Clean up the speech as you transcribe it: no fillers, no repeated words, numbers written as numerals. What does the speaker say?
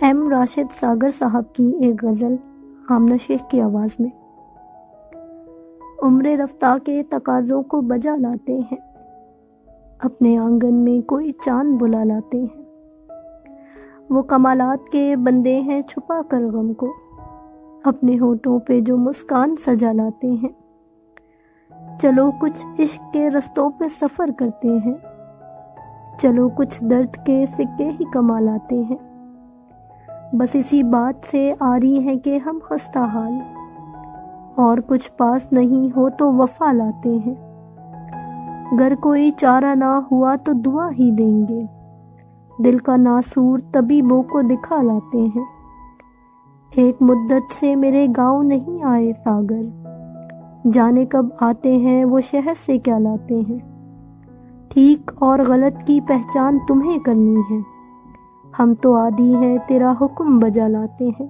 M Rashid ساگر صاحب کی ایک غزل آمنہ شیخ کی آواز میں۔ عمر رفتہ کے تقاضوں کو بجا لاتے ہیں، اپنے آنگن میں کوئی چاند بلا لاتے ہیں۔ وہ کمالات کے بندے ہیں چھپا کر غم کو، اپنے ہونٹوں پہ جو مسکان سجا لاتے ہیں۔ چلو کچھ عشق کے رستوں پہ سفر کرتے ہیں، چلو کچھ درد کے سکے ہی کما لاتے ہیں۔ بس اسی بات سے آری ہے کہ ہم خستہ حال، اور کچھ پاس نہیں ہو تو وفا لاتے ہیں۔ گر کوئی چارہ نہ ہوا تو دعا ہی دیں گے، دل کا ناسور طبیبوں کو دکھا لاتے ہیں۔ ایک مدت سے میرے گاؤں نہیں آئے ساگر، جانے کب آتے ہیں وہ شہر سے کیا لاتے ہیں۔ ٹھیک اور غلط کی پہچان تمہیں کرنی ہے، ہم تو عادی ہیں تیرا حکم بجا لاتے ہیں۔